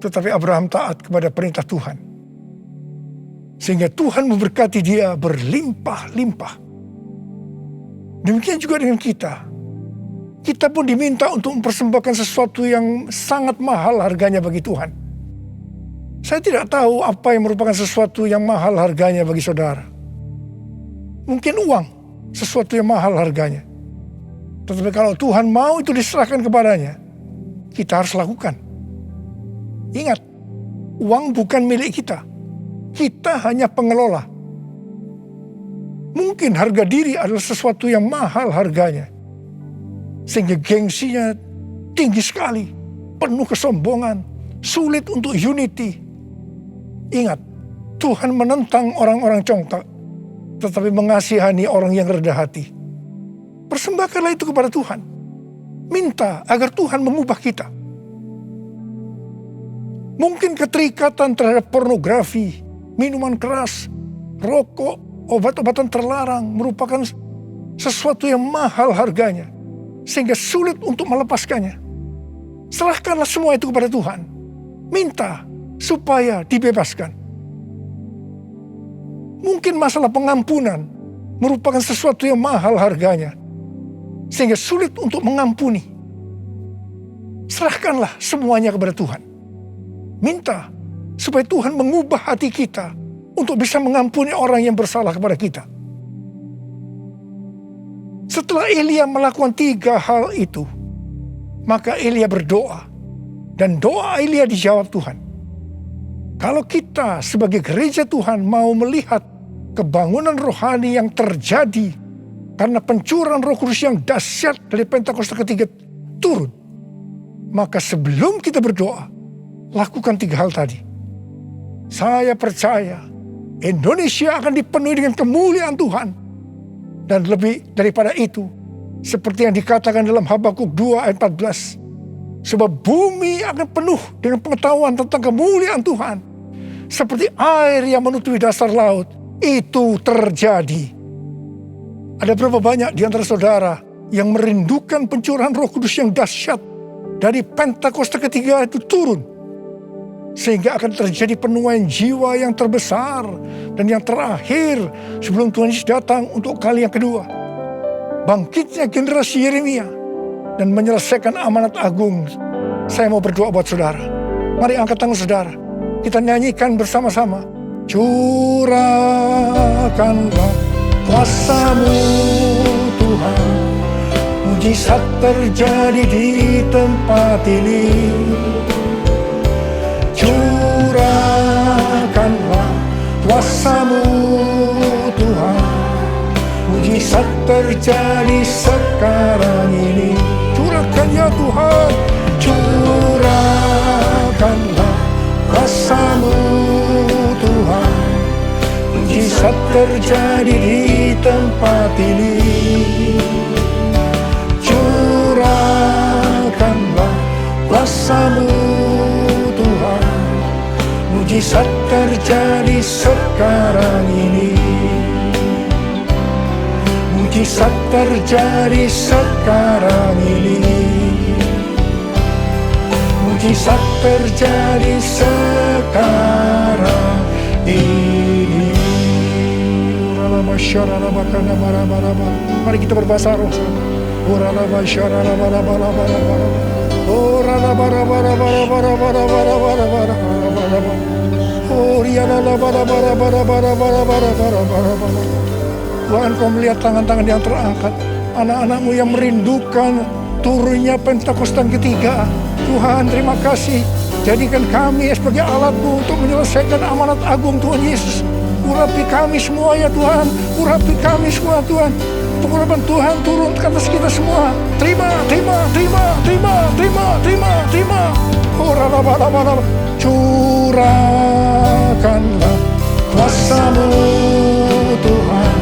Tetapi Abraham taat kepada perintah Tuhan, sehingga Tuhan memberkati dia berlimpah-limpah. Demikian juga dengan kita. Kita pun diminta untuk mempersembahkan sesuatu yang sangat mahal harganya bagi Tuhan. Saya tidak tahu apa yang merupakan sesuatu yang mahal harganya bagi saudara. Mungkin uang, sesuatu yang mahal harganya. Tetapi kalau Tuhan mau itu diserahkan kepadanya, kita harus lakukan. Ingat, uang bukan milik kita. Kita hanya pengelola. Mungkin harga diri adalah sesuatu yang mahal harganya, sehingga gengsinya tinggi sekali, penuh kesombongan, sulit untuk unity. Ingat, Tuhan menentang orang-orang congkak, tetapi mengasihani orang yang rendah hati. Persembahkanlah itu kepada Tuhan. Minta agar Tuhan mengubah kita. Mungkin keterikatan terhadap pornografi, minuman keras, rokok, obat-obatan terlarang merupakan sesuatu yang mahal harganya, sehingga sulit untuk melepaskannya. Serahkanlah semua itu kepada Tuhan. Minta supaya dibebaskan. Mungkin masalah pengampunan merupakan sesuatu yang mahal harganya, sehingga sulit untuk mengampuni. Serahkanlah semuanya kepada Tuhan. Minta supaya Tuhan mengubah hati kita untuk bisa mengampuni orang yang bersalah kepada kita. Setelah Elia melakukan 3 hal itu, maka Elia berdoa, dan doa Elia dijawab Tuhan. Kalau kita sebagai gereja Tuhan mau melihat kebangunan rohani yang terjadi karena pencurahan Roh Kudus yang dahsyat dari Pentakosta ketiga turun, maka sebelum kita berdoa, lakukan 3 hal tadi. Saya percaya Indonesia akan dipenuhi dengan kemuliaan Tuhan. Dan lebih daripada itu, seperti yang dikatakan dalam Habakuk 2 ayat 14, sebab bumi akan penuh dengan pengetahuan tentang kemuliaan Tuhan, seperti air yang menutupi dasar laut. Itu terjadi. Ada berapa banyak di antara saudara yang merindukan pencurahan Roh Kudus yang dahsyat dari Pentakosta ketiga itu turun, sehingga akan terjadi penuaian jiwa yang terbesar dan yang terakhir sebelum Tuhan Yesus datang untuk kali yang kedua. Bangkitnya generasi Yeremia dan menyelesaikan amanat agung. Saya mau berdoa buat saudara. Mari angkat tangan saudara. Kita nyanyikan bersama-sama. Curahkanlah kuasa-Mu Tuhan, mujizat terjadi di tempat ini. Curahkanlah kuasa-Mu Tuhan, terjadi sekarang ini. Curahkan ya Tuhan, curahkanlah kuasa-Mu Tuhan. Mujizat terjadi di tempat ini. Curahkanlah kuasa-Mu Tuhan. Mujizat terjadi sekarang ini. Mujizat terjadi sekarang ini. Mujizat terjadi sekarang ini. Mari kita berbahasa roh. Tuhan, Kau melihat tangan-tangan yang terangkat, anak-anak-Mu yang merindukan turunnya Pentakosta ketiga. Tuhan, terima kasih. Jadikan kami sebagai alat-Mu untuk menyelesaikan amanat agung Tuhan Yesus. Urapi kami semua ya Tuhan, urapi kami semua Tuhan. Pengurapan Tuhan turun ke atas kita semua. Terima. Curahkanlah kuasa-Mu Tuhan.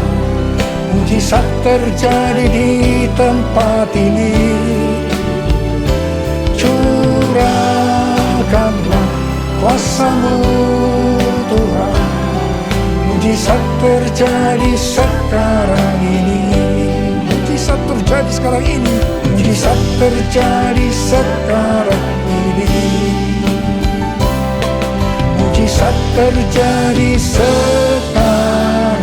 Mujizat terjadi di tempat ini. Curahkanlah kuasa-Mu Tuhan. Mujizat terjadi sekarang ini. Mujizat terjadi sekarang ini. Mujizat terjadi sekarang ini. Mujizat terjadi sekarang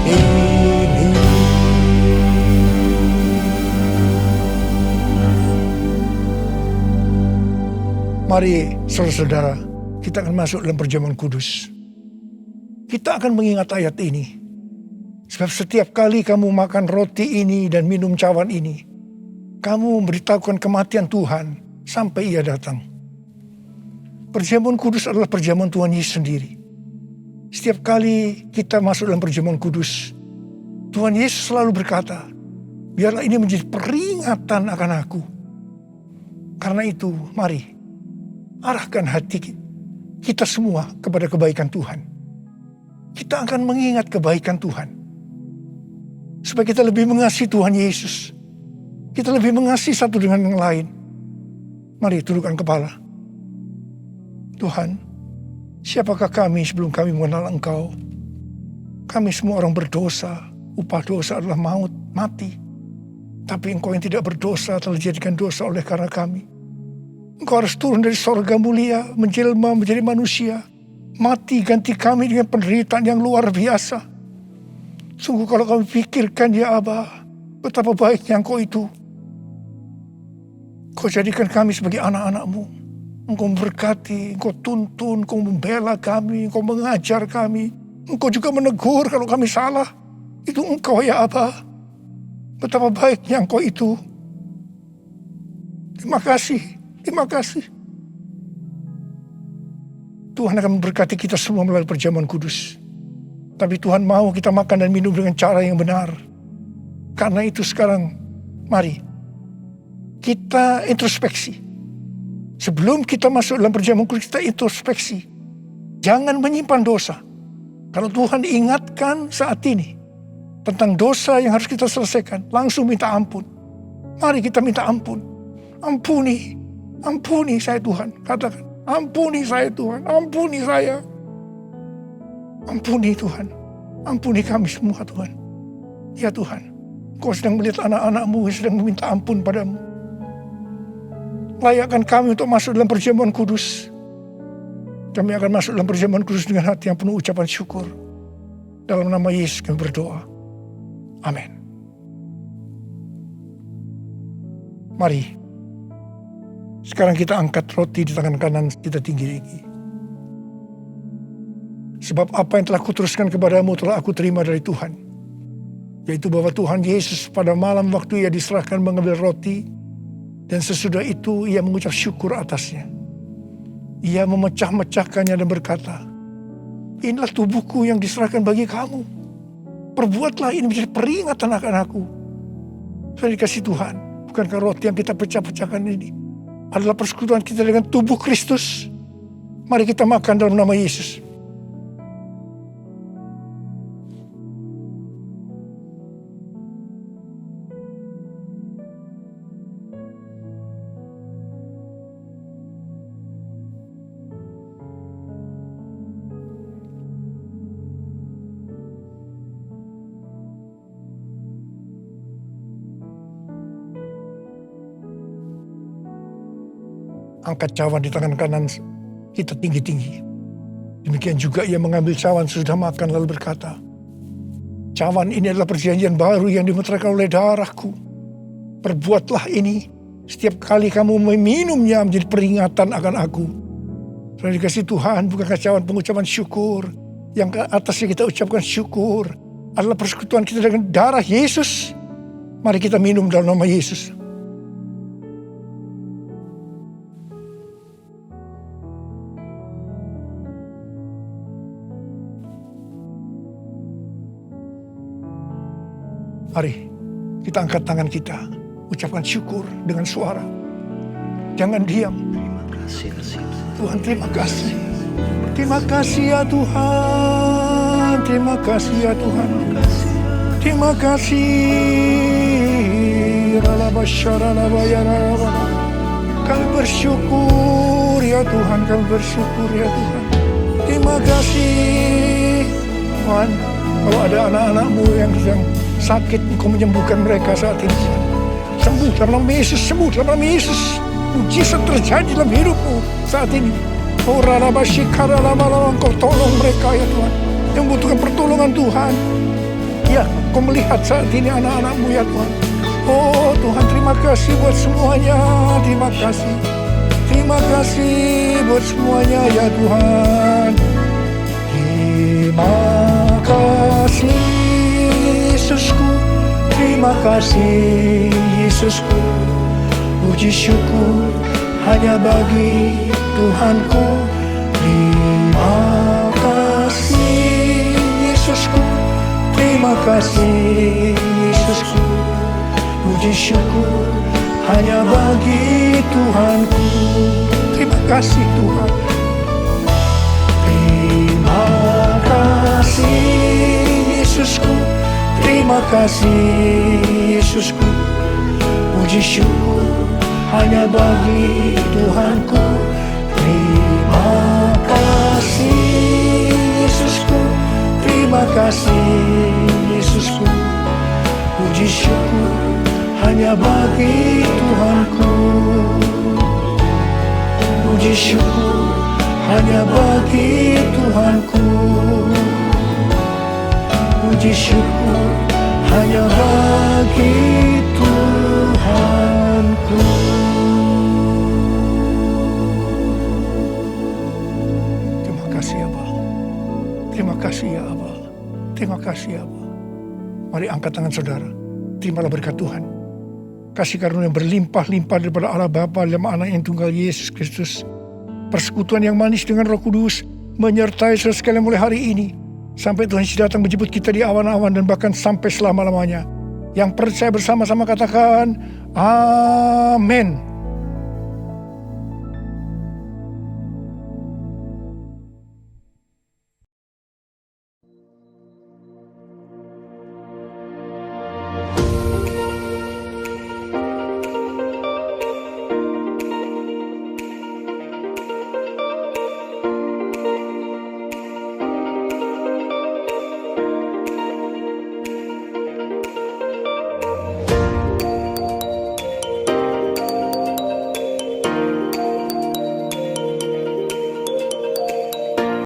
ini. Mari saudara-saudara, kita akan masuk dalam perjamuan kudus. Kita akan mengingat ayat ini. Sebab setiap kali kamu makan roti ini dan minum cawan ini, kamu memberitahukan kematian Tuhan sampai Ia datang. Perjamuan kudus adalah perjamuan Tuhan Yesus sendiri. Setiap kali kita masuk dalam perjamuan kudus, Tuhan Yesus selalu berkata, biarlah ini menjadi peringatan akan aku. Karena itu, mari arahkan hati kita semua kepada kebaikan Tuhan. Kita akan mengingat kebaikan Tuhan. Supaya kita lebih mengasihi Tuhan Yesus. Kita lebih mengasihi satu dengan yang lain. Mari tundukkan kepala. Tuhan, siapakah kami sebelum kami mengenal Engkau? Kami semua orang berdosa. Upah dosa adalah maut, mati. Tapi Engkau yang tidak berdosa telah dijadikan dosa oleh karena kami. Engkau harus turun dari sorga mulia, menjelma menjadi manusia. Mati ganti kami dengan penderitaan yang luar biasa. Sungguh kalau kami pikirkan ya Aba, betapa baiknya Engkau itu. Kau jadikan kami sebagai anak-anak-Mu. Engkau memberkati, Engkau tuntun, Engkau membela kami, Engkau mengajar kami. Engkau juga menegur kalau kami salah. Itu Engkau ya Aba. Betapa baiknya Engkau itu. Terima kasih. Tuhan akan memberkati kita semua melalui perjamuan kudus. Tapi Tuhan mau kita makan dan minum dengan cara yang benar. Karena itu sekarang, mari kita introspeksi. Sebelum kita masuk dalam perjamuan kudus, kita introspeksi. Jangan menyimpan dosa. Kalau Tuhan ingatkan saat ini tentang dosa yang harus kita selesaikan, langsung minta ampun. Mari kita minta ampun. Ampuni saya Tuhan. Katakan. Ampuni saya Tuhan, ampuni saya. Ampuni Tuhan, ampuni kami semua Tuhan. Ya Tuhan, Kau sedang melihat anak-anak-Mu yang sedang meminta ampun padamu. Layakkan kami untuk masuk dalam perjamuan kudus. Kami akan masuk dalam perjamuan kudus dengan hati yang penuh ucapan syukur. Dalam nama Yesus kami berdoa. Amin. Mari. Sekarang kita angkat roti di tangan kanan kita tinggi-tinggi. Sebab apa yang telah kuteruskan kepadamu telah aku terima dari Tuhan. Yaitu bahwa Tuhan Yesus pada malam waktu Ia diserahkan mengambil roti. Dan sesudah itu Ia mengucap syukur atasnya. Ia memecah-mecahkannya dan berkata, inilah tubuhku yang diserahkan bagi kamu. Perbuatlah ini menjadi peringatan akan aku. Saya dikasih Tuhan, bukankah roti yang kita pecah-pecahkan ini adalah persekutuan kita dengan tubuh Kristus? Mari kita makan dalam nama Yesus. Angkat cawan di tangan kanan kita tinggi-tinggi. Demikian juga ia mengambil cawan sesudah makan lalu berkata, cawan ini adalah perjanjian baru yang dimeteraikan oleh darahku. Perbuatlah ini setiap kali kamu meminumnya menjadi peringatan akan aku. Saudara dikasih Tuhan, bukankah cawan pengucapan syukur yang ke atasnya kita ucapkan syukur adalah persekutuan kita dengan darah Yesus. Mari kita minum dalam nama Yesus. Mari kita angkat tangan kita, ucapkan syukur dengan suara. Jangan diam. Tuhan, terima kasih. Terima kasih ya Tuhan. Terima kasih ya Tuhan. Terima kasih. Kami bersyukur ya Tuhan. Kami bersyukur ya Tuhan. Terima kasih Tuhan. Kalau ada anak-anakmu yang sedang sakit, Engkau menyembuhkan mereka saat ini. Sembuh dalam nama Yesus, sembuh dalam nama Yesus. Mujizat terjadi dalam hidupmu saat ini. Engkau tolong mereka ya Tuhan, yang membutuhkan pertolongan Tuhan. Ya, Engkau melihat saat ini anak-anakmu ya Tuhan. Oh Tuhan, terima kasih buat semuanya. Terima kasih. Terima kasih buat semuanya ya Tuhan. Terima kasih Yesusku, terima kasih Yesusku. Puji syukur hanya bagi Tuhanku. Terima kasih Yesusku, terima kasih Yesusku. Puji syukur hanya bagi Tuhanku. Terima kasih Tuhan. Terima kasih Yesusku, terima kasih Yesusku. Puji syukur hanya bagi Tuhanku. Terima kasih Yesusku, terima kasih Yesusku. Puji syukur hanya bagi Tuhanku. Puji syukur hanya bagi Tuhanku. Puji syukur hanya bagi Tuhanku. Terima kasih Aba. Terima kasih ya Aba. Terima kasih ya Aba. Mari angkat tangan saudara. Terimalah berkat Tuhan. Kasih karunia yang berlimpah-limpah daripada Allah Bapa dalam Anak yang tunggal Yesus Kristus. Persekutuan yang manis dengan Roh Kudus menyertai saudara sekalian mulai hari ini. Sampai Tuhan Yesus datang menjemput kita di awan-awan dan bahkan sampai selama-lamanya. Yang percaya bersama-sama katakan, Amin.